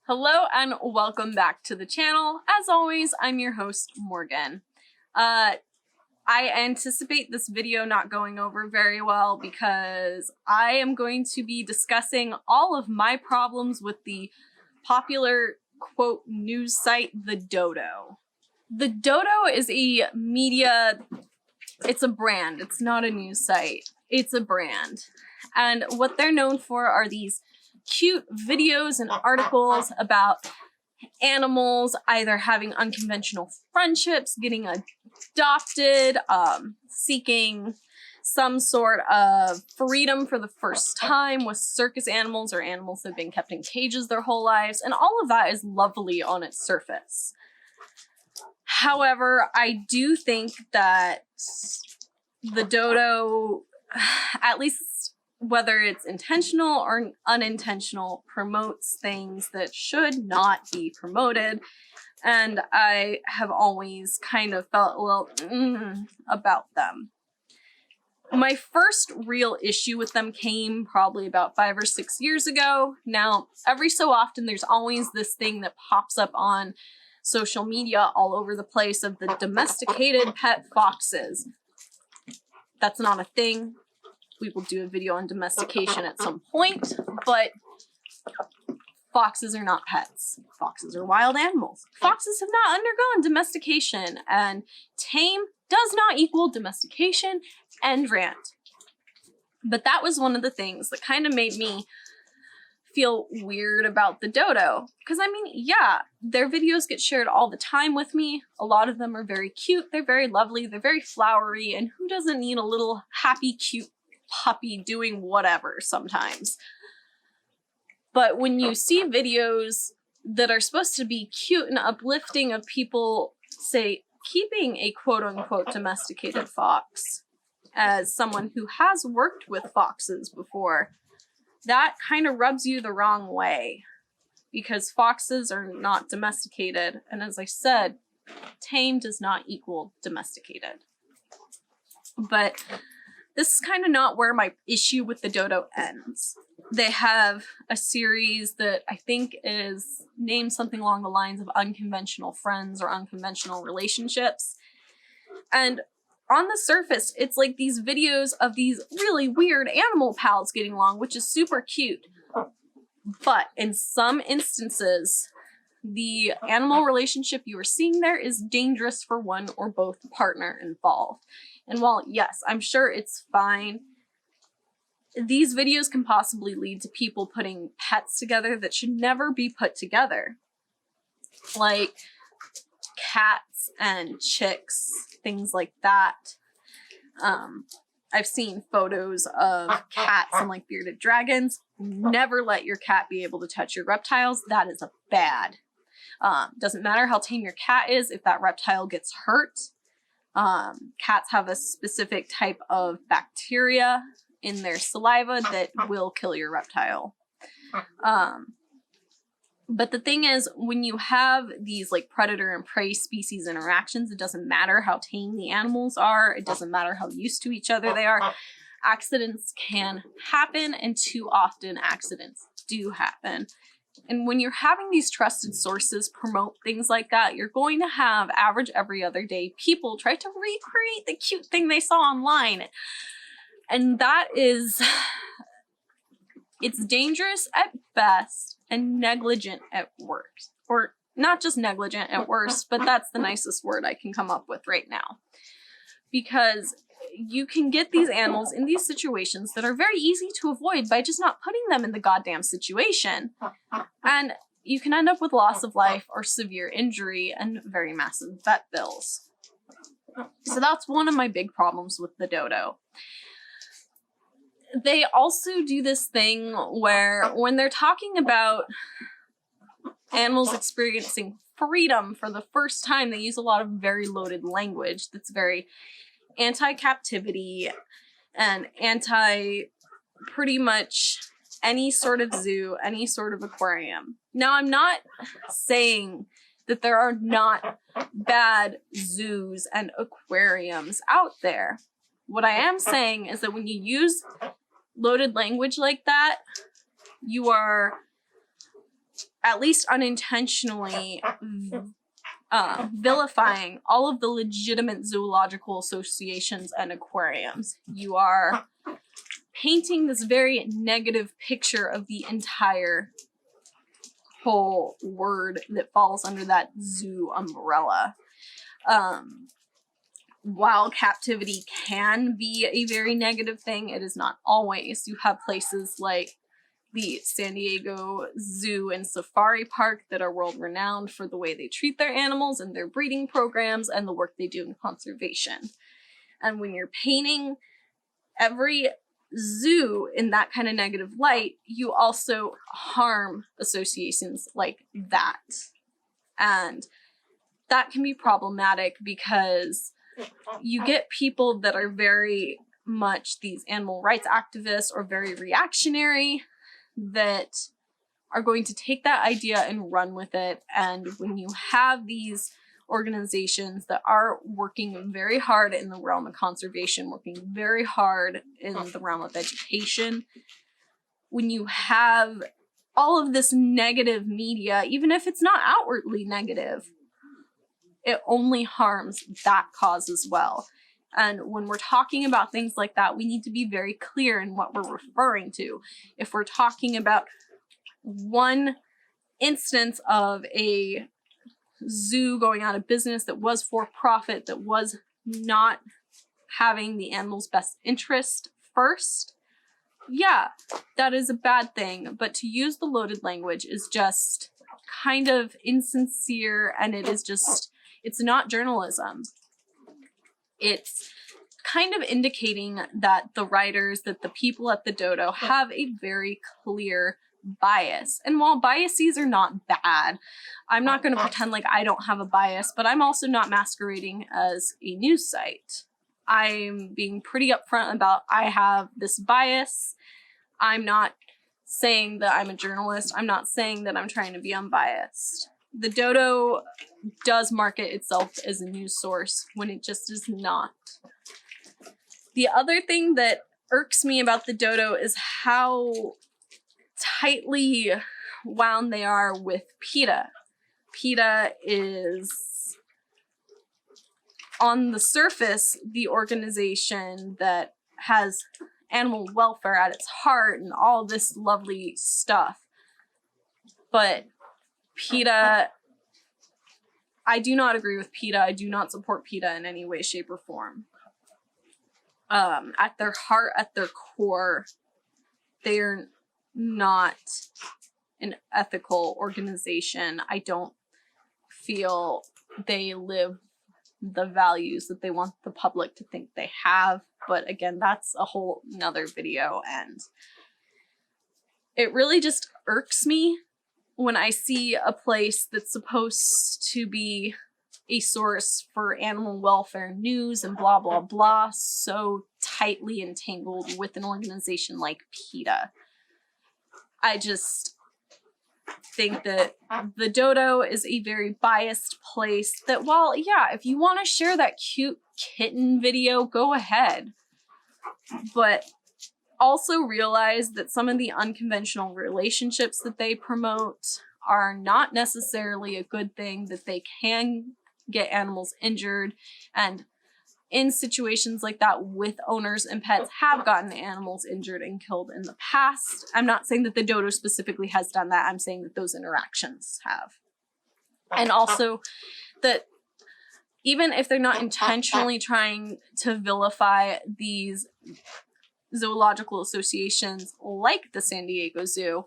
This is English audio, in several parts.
Hello and welcome back to the channel. As always, I'm your host, Morgan. I anticipate this video not going over very well because I am going to be discussing all of my problems with the popular, quote, news site, the Dodo. The Dodo is a media, it's a brand. It's not a news site. It's a brand. And what they're known for are these cute videos and articles about animals either having unconventional friendships, getting adopted, seeking some sort of freedom for the first time with circus animals or animals that have been kept in cages their whole lives, and all of that is lovely on its surface. However, I do think that the Dodo, at least whether it's intentional or unintentional, promotes things that should not be promoted. And I have always kind of felt a little about them. My first real issue with them came probably about 5 or 6 years ago. Now, every so often, there's always this thing that pops up on social media all over the place of the domesticated pet foxes. That's not a thing. We will do a video on domestication at some point, but foxes are not pets. Foxes are wild animals. Foxes have not undergone domestication, and tame does not equal domestication, end rant. But that was one of the things that kind of made me feel weird about the Dodo. Because I mean, yeah, their videos get shared all the time with me. A lot of them are very cute, they're very lovely, they're very flowery, and who doesn't need a little happy, cute puppy doing whatever sometimes? But when you see videos that are supposed to be cute and uplifting of people, say, keeping a quote-unquote domesticated fox, as someone who has worked with foxes before, that kind of rubs you the wrong way, because foxes are not domesticated, and as I said, tame does not equal domesticated. But this is kind of not where my issue with the Dodo ends. They have a series that I think is named something along the lines of Unconventional Friends or Unconventional Relationships. And on the surface, it's like these videos of these really weird animal pals getting along, which is super cute. But in some instances, the animal relationship you are seeing there is dangerous for one or both partner involved. And while, yes, I'm sure it's fine, these videos can possibly lead to people putting pets together that should never be put together. Like cats and chicks, things like that. I've seen photos of cats and like bearded dragons. Never let your cat be able to touch your reptiles. That is a bad. Doesn't matter how tame your cat is, if that reptile gets hurt. Cats have a specific type of bacteria in their saliva that will kill your reptile. But the thing is, when you have these like predator and prey species interactions, it doesn't matter how tame the animals are, it doesn't matter how used to each other they are, accidents can happen, and too often accidents do happen. And when you're having these trusted sources promote things like that, you're going to have average every other day people try to recreate the cute thing they saw online. And that is, it's dangerous at best and negligent at worst. Or not just negligent at worst, but that's the nicest word I can come up with right now. Because you can get these animals in these situations that are very easy to avoid by just not putting them in the goddamn situation. And you can end up with loss of life or severe injury and very massive vet bills. So that's one of my big problems with the Dodo. They also do this thing where when they're talking about animals experiencing freedom for the first time, they use a lot of very loaded language that's very anti-captivity and anti pretty much any sort of zoo, any sort of aquarium. Now, I'm not saying that there are not bad zoos and aquariums out there. What I am saying is that when you use loaded language like that, you are at least unintentionally, vilifying all of the legitimate zoological associations and aquariums. You are painting this very negative picture of the entire whole word that falls under that zoo umbrella. While captivity can be a very negative thing, it is not always. You have places like the San Diego Zoo and Safari Park that are world renowned for the way they treat their animals and their breeding programs and the work they do in conservation. And when you're painting every zoo in that kind of negative light, you also harm associations like that. And that can be problematic because you get people that are very much these animal rights activists or very reactionary that are going to take that idea and run with it. And when you have these organizations that are working very hard in the realm of conservation, working very hard in the realm of education, when you have all of this negative media, even if it's not outwardly negative, it only harms that cause as well. And when we're talking about things like that, we need to be very clear in what we're referring to. If we're talking about one instance of a zoo going out of business that was for profit, that was not having the animal's best interest first, yeah, that is a bad thing. But to use the loaded language is just kind of insincere, and it is just, it's not journalism. It's kind of indicating that the writers, that the people at the Dodo have a very clear bias. And while biases are not bad, I'm not going to pretend like I don't have a bias, but I'm also not masquerading as a news site. I'm being pretty upfront about I have this bias. I'm not saying that I'm a journalist. I'm not saying that I'm trying to be unbiased. The Dodo does market itself as a news source when it just is not. The other thing that irks me about the Dodo is how tightly wound they are with PETA. PETA is, on the surface, the organization that has animal welfare at its heart and all this lovely stuff. But PETA, I do not agree with PETA. I do not support PETA in any way, shape, or form. At their heart, at their core, they're not an ethical organization. I don't feel they live the values that they want the public to think they have. But again, that's a whole nother video, and it really just irks me when I see a place that's supposed to be a source for animal welfare news and blah, blah, blah, so tightly entangled with an organization like PETA. I just think that the Dodo is a very biased place that, while, yeah, if you want to share that cute kitten video, go ahead. But also realize that some of the unconventional relationships that they promote are not necessarily a good thing, that they can get animals injured, and in situations like that with owners and pets have gotten animals injured and killed in the past. I'm not saying that the Dodo specifically has done that. I'm saying that those interactions have. And also that even if they're not intentionally trying to vilify these zoological associations like the San Diego Zoo,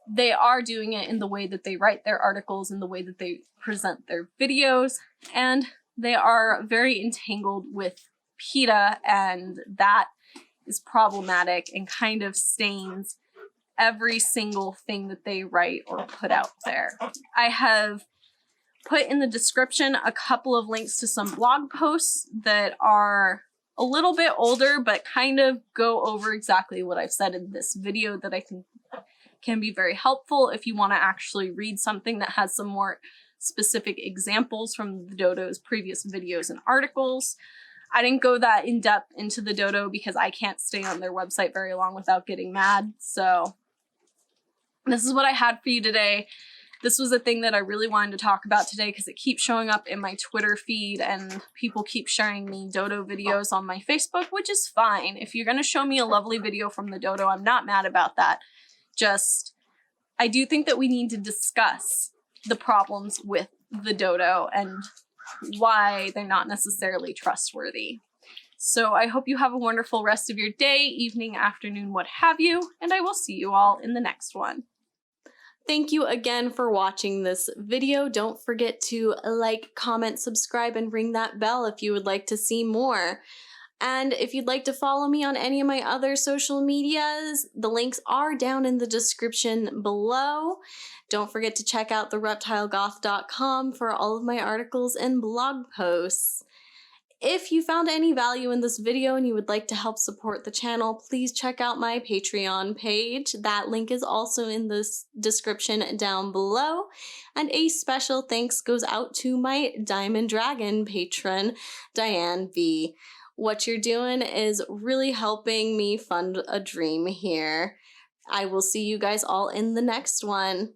they are doing it in the way that they write their articles, in the way that they present their videos, and they are very entangled with PETA, and that is problematic and kind of stains every single thing that they write or put out there. I have put in the description a couple of links to some blog posts that are a little bit older, but kind of go over exactly what I've said in this video that I think can be very helpful if you want to actually read something that has some more specific examples from the Dodo's previous videos and articles. I didn't go that in depth into the Dodo because I can't stay on their website very long without getting mad. So this is what I had for you today. this was a thing that I really wanted to talk about today because it keeps showing up in my Twitter feed and people keep sharing me dodo videos on my Facebook, which is fine. If you're going to show me a lovely video from the dodo, I'm not mad about that. Just, I do think that we need to discuss the problems with the dodo and why they're not necessarily trustworthy. So I hope you have a wonderful rest of your day, evening, afternoon, what have you, and I will see you all in the next one. Thank you again for watching this video. Don't forget to like, comment, subscribe, and ring that bell if you would like to see more. And if you'd like to follow me on any of my other social medias, the links are down in the description below. Don't forget to check out thereptilegoth.com for all of my articles and blog posts. If you found any value in this video and you would like to help support the channel, please check out my Patreon page. That link is also in the description down below. And a special thanks goes out to my Diamond Dragon patron, Diane B. What you're doing is really helping me fund a dream here. I will see you guys all in the next one.